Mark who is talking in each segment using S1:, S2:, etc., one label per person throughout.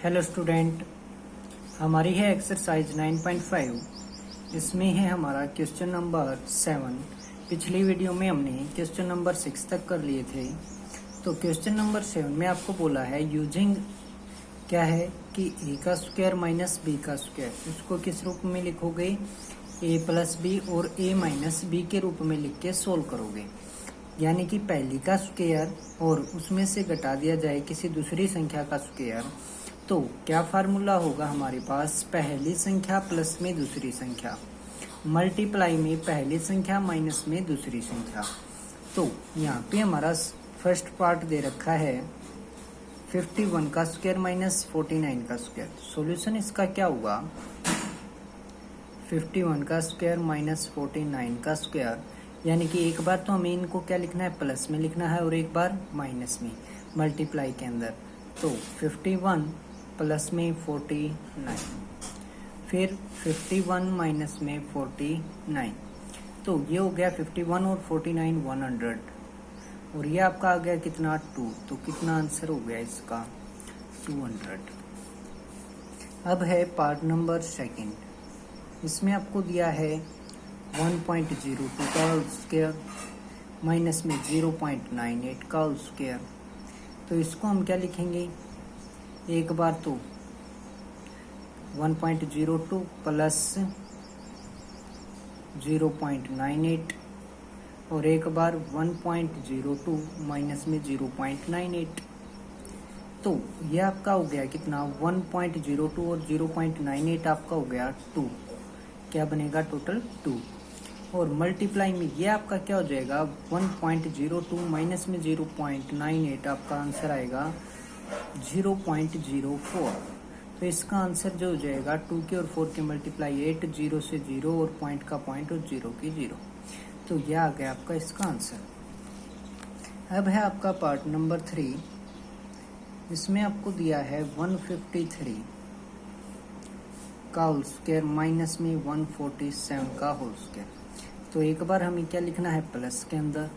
S1: Hello student, हमारी है exercise 9.5। इसमें है हमारा क्वेश्चन नंबर 7। पिछली वीडियो में हमने क्वेश्चन नंबर 6 तक कर लिए थे। तो क्वेश्चन नंबर 7 में आपको बोला है यूजिंग क्या है कि ए का स्क्वायर माइनस बी का स्क्वायर, इसको किस रूप में लिखोगे? ए प्लस बी और ए माइनस बी के रूप में लिख के सोल्व करोगे। यानी कि पहली का स्क्वायर और उसमें से घटा दिया जाए किसी दूसरी संख्या का स्क्वायर, तो क्या फार्मूला होगा हमारे पास? पहली संख्या प्लस में दूसरी संख्या मल्टीप्लाई में पहली संख्या माइनस में दूसरी संख्या। तो यहाँ पे हमारा फर्स्ट पार्ट दे रखा है 51 का स्क्वायर माइनस 49 का स्क्वायर। सॉल्यूशन इसका क्या हुआ? 51 का स्क्वायर माइनस 49 का स्क्वायर, यानी कि एक बार तो हमें इनको क्या लिखना है? प्लस में लिखना है और एक बार माइनस में मल्टीप्लाई के अंदर। तो 51 प्लस में 49, फिर 51 माइनस में 49, तो ये हो गया 51 और 49 100, और ये आपका आ गया कितना? 2। तो कितना आंसर हो गया इसका? 200। अब है पार्ट नंबर 2। इसमें आपको दिया है 1.02 का होल स्क्वायर माइनस में 0.98 का होल स्क्वायर। तो इसको हम क्या लिखेंगे? एक बार तो 1.02 प्लस 0.98 और एक बार 1.02 माइनस में 0.98। तो ये आपका हो गया कितना? 1.02 और 0.98 आपका हो गया 2। क्या बनेगा? टोटल 2। और मल्टीप्लाई में ये आपका क्या हो जाएगा? 1.02 माइनस में 0.98 आपका आंसर आएगा 0.04। तो इसका आंसर जो हो जाएगा 2 के और 4 के मल्टीप्लाई 8, 0 से 0 और पॉइंट का पॉइंट और 0 की 0। तो यह आ गया आपका इसका आंसर। अब है आपका पार्ट नंबर 3। इसमें आपको दिया है 153 का होल स्क्वायर माइनस में 147 का होल स्क्वायर। तो एक बार हमें क्या लिखना है? प्लस के अंदर,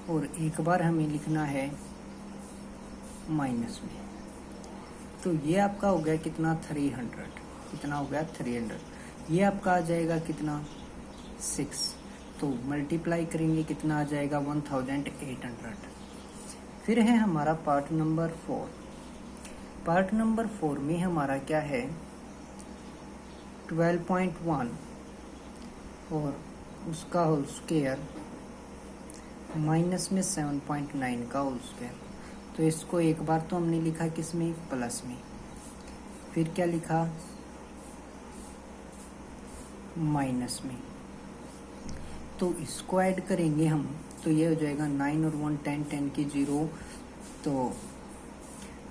S1: और एक बार हमें लिखना है माइनस में। तो ये आपका हो गया कितना? 300। कितना हो गया? 300। ये आपका आ जाएगा कितना? 6। तो मल्टीप्लाई करेंगे कितना आ जाएगा? 1800। फिर है हमारा पार्ट नंबर 4। पार्ट नंबर 4 में हमारा क्या है? 12.1 और उसका होल स्क्वायर माइनस में 7.9 का होल स्क्वायर। तो इसको एक बार तो हमने लिखा किसमें? प्लस में। फिर क्या लिखा? माइनस में। तो इसको ऐड करेंगे हम, तो ये हो जाएगा 9 और 1 10, 10 की 0। तो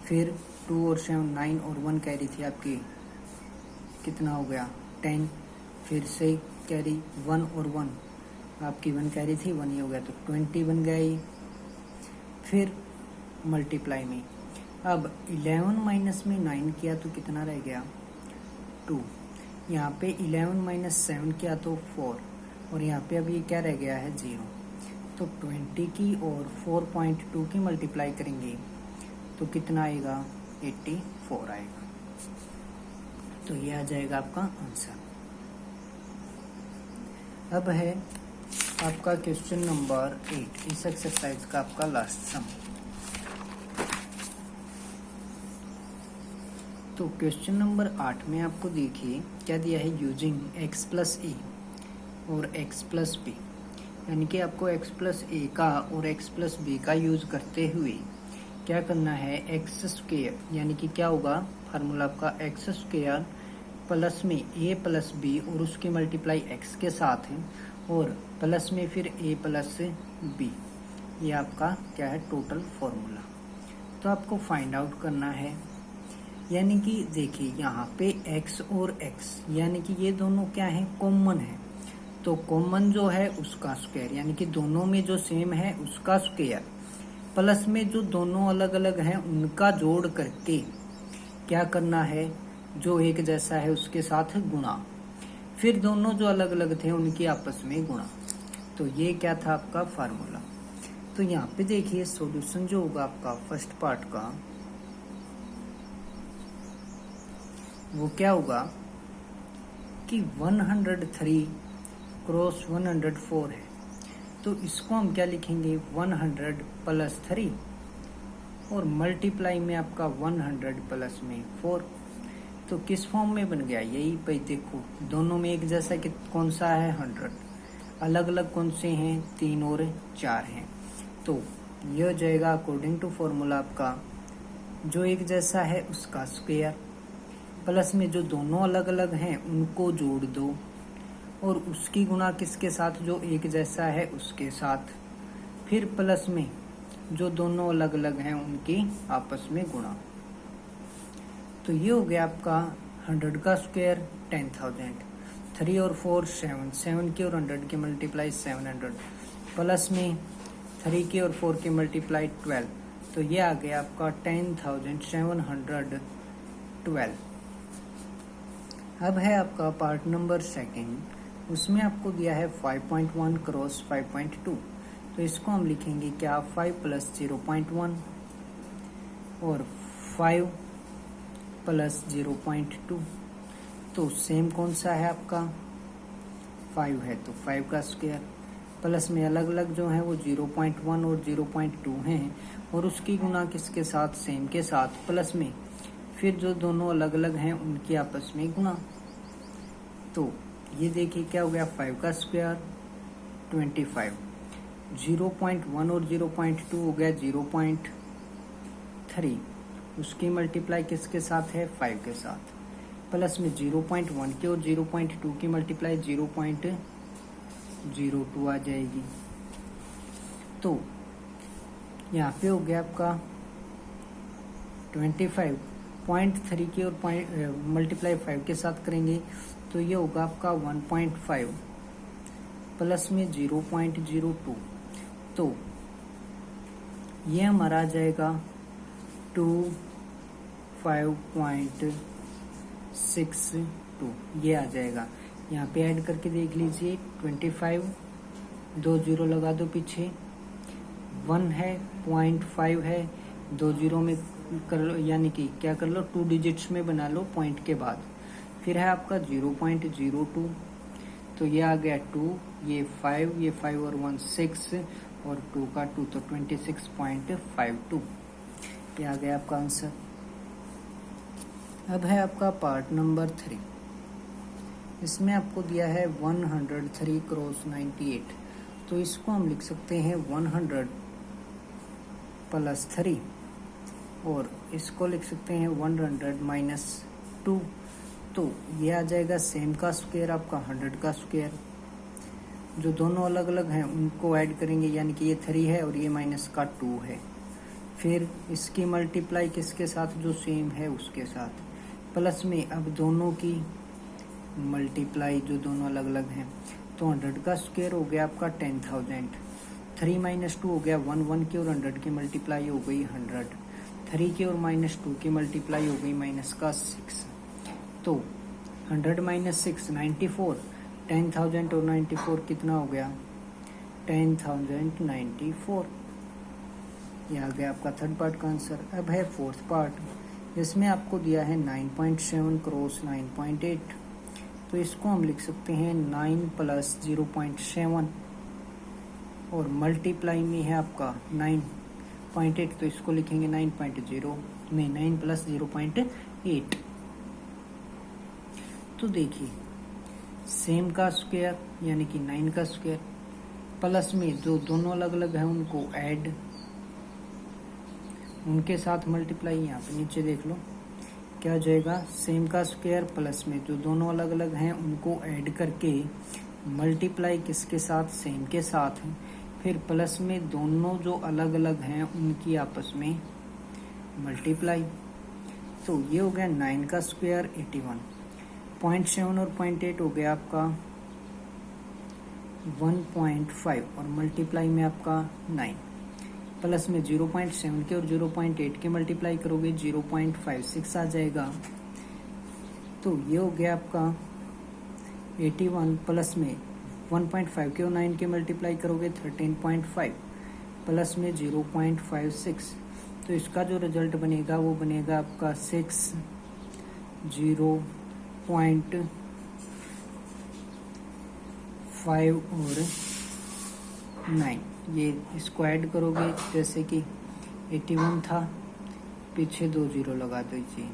S1: फिर 2 और 7 9 और 1 कैरी थी आपकी, कितना हो गया? 10। फिर से कैरी 1 और 1 आपकी 1 कैरी थी, 1 ये हो गया, तो 20 बन गया ये। फिर मल्टीप्लाई में अब 11 माइनस में 9 किया तो कितना रह गया? 2। यहाँ पे 11 माइनस 7 किया तो 4, और यहाँ पे अभी क्या रह गया है? 0। तो 20 की और 4.2 की मल्टीप्लाई करेंगे तो कितना आएगा? 84 आएगा। तो ये आ जाएगा आपका आंसर। अब है आपका क्वेश्चन नंबर 8, इस एक्सरसाइज का आपका लास्ट सम। तो क्वेश्चन नंबर 8 में आपको देखिए क्या दिया है? यूजिंग x प्लस ए और x प्लस बी, यानी कि आपको x प्लस ए का और x प्लस बी का यूज करते हुए क्या करना है? एक्स स्क्वायर, यानी कि क्या होगा फार्मूला आपका? एक्स स्क्वायर प्लस में a प्लस बी और उसकी मल्टीप्लाई x के साथ है, और प्लस में फिर a प्लस बी। ये आपका क्या है? Total formula. तो आपको फाइंड आउट करना है, यानी कि देखिए यहाँ पे x और x, यानी कि ये दोनों क्या है? कॉमन है। तो कॉमन जो है उसका स्क्वायर, यानी कि दोनों में जो सेम है उसका स्क्वायर, प्लस में जो दोनों अलग अलग हैं उनका जोड़ करके क्या करना है? जो एक जैसा है उसके साथ गुणा, फिर दोनों जो अलग अलग थे उनकी आपस में गुणा। तो ये क्या था आपका फार्मूला। तो यहाँ पे देखिए सॉल्यूशन जो होगा आपका फर्स्ट पार्ट का वो क्या होगा कि 103 क्रॉस 104 है, तो इसको हम क्या लिखेंगे 100 प्लस 3 और मल्टीप्लाई में आपका 100 प्लस में 4। तो किस फॉर्म में बन गया, यही पे देखो दोनों में एक जैसा कि कौन सा है 100, अलग अलग कौन से हैं 3 और 4 हैं। तो यह हो जाएगा अकॉर्डिंग टू फॉर्मूला आपका जो एक जैसा है उसका स्क्वायर प्लस में जो दोनों अलग अलग हैं उनको जोड़ दो और उसकी गुणा किसके साथ, जो एक जैसा है उसके साथ, फिर प्लस में जो दोनों अलग अलग हैं उनकी आपस में गुणा। तो ये हो गया आपका 100 का स्क्वायर 10,000, 3 और 4 7 की और 100 की मल्टीप्लाई 700 प्लस में 3 की और 4 की मल्टीप्लाई 12। तो ये आ गया आपका 10,712। अब है आपका पार्ट नंबर सेकंड, उसमें आपको दिया है 5.1 क्रॉस 5.2। तो इसको हम लिखेंगे क्या 5 प्लस 0.1 और 5 प्लस 0.2। तो सेम कौन सा है आपका 5 है, तो 5 का स्क्वायर प्लस में अलग अलग जो है वो 0.1 और 0.2 हैं और उसकी गुणा किसके साथ, सेम के साथ, प्लस में फिर जो दोनों अलग अलग हैं उनकी आपस में गुणा। तो ये देखिए क्या हो गया 5 का स्क्वायर 25, 0.1 और 0.2 हो गया 0.3, उसकी मल्टीप्लाई किसके साथ है 5 के साथ, प्लस में 0.1 की और 0.2 की मल्टीप्लाई 0.02 आ जाएगी। तो यहाँ पे हो गया आपका 25.3 की और मल्टीप्लाई 5 के साथ करेंगे तो ये होगा आपका 1.5 प्लस में 0.02। तो ये हमारा आ जाएगा 25.62, ये आ जाएगा। यहाँ पे ऐड करके देख लीजिए 25, 2 जीरो लगा दो पीछे, 1 है 0.5 है, 2 जीरो में कर लो, यानी कि क्या कर लो 2 डिजिट्स में बना लो पॉइंट के बाद, फिर है आपका 0.02। तो ये आ गया 2, ये 5, ये 5 और 1 6 और 2 का 2 तो 26.52, ये आ गया आपका आंसर। अब है आपका पार्ट नंबर 3, इसमें आपको दिया है 103 क्रॉस 98। तो इसको हम लिख सकते हैं 100 प्लस 3 और इसको लिख सकते हैं 100 माइनस 2। तो ये आ जाएगा सेम का स्क्वायर आपका 100 का स्क्वायर, जो दोनों अलग अलग हैं उनको ऐड करेंगे, यानी कि ये 3 है और ये माइनस का 2 है, फिर इसकी मल्टीप्लाई किसके साथ, जो सेम है उसके साथ, प्लस में अब दोनों की मल्टीप्लाई जो दोनों अलग अलग हैं। तो 100 का स्क्वायर हो गया आपका 10,000, 3 माइनस 2 हो गया 1 की और 100 की मल्टीप्लाई हो गई 100, 3 की और माइनस 2 की मल्टीप्लाई हो गई माइनस का 6। तो 100 माइनस 6 94, 10,000 और 94 कितना हो गया 10,094। ये आ गया आपका थर्ड पार्ट का आंसर। अब है फोर्थ पार्ट, इसमें आपको दिया है 9.7 क्रॉस 9.8। तो इसको हम लिख सकते हैं 9 प्लस 0.7 और मल्टीप्लाई में है आपका 9.8, तो इसको लिखेंगे 9.0 में 9 प्लस 0.8। तो देखिए सेम का स्क्वायर यानी कि 9 का स्क्वायर प्लस में जो दोनों अलग अलग हैं उनको ऐड, उनके साथ मल्टीप्लाई, यहाँ पे नीचे देख लो क्या हो जाएगा, सेम का स्क्वायर प्लस में जो दोनों अलग अलग हैं उनको ऐड करके मल्टीप्लाई किसके साथ, सेम के साथ, फिर प्लस में दोनों जो अलग अलग हैं उनकी आपस में मल्टीप्लाई। तो ये हो गया 9 का स्क्वायर 81, 0.7 और 0.8 हो गया आपका 1.5 और मल्टीप्लाई में आपका 9, प्लस में 0.7 के और 0.8 के मल्टीप्लाई करोगे 0.56 आ जाएगा। तो ये हो गया आपका 81 प्लस में 1.5 के और 9 के मल्टीप्लाई करोगे 13.5 प्लस में 0.56। तो इसका जो रिजल्ट बनेगा वो बनेगा आपका 6 0.5 और 9, ये इसको ऐड करोगे, जैसे कि 81 था, पीछे 2 जीरो लगा दीजिए।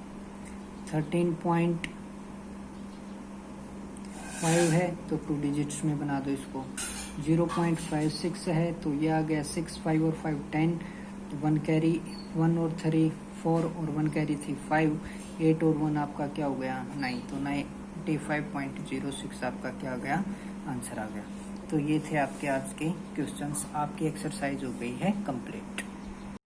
S1: 13.5 है तो 2 डिजिट्स में बना दो इसको। 0.56 है तो ये आ गया 6, 5 और 5 10, 1 कैरी 1 और 3 4 और 1 कैरी थी 5, 8 और 1 आपका क्या हो गया 9, तो 95.06 आपका क्या आ गया आंसर आ गया। तो ये थे आपके आज के क्वेश्चंस, आपकी एक्सरसाइज हो गई है कंप्लीट।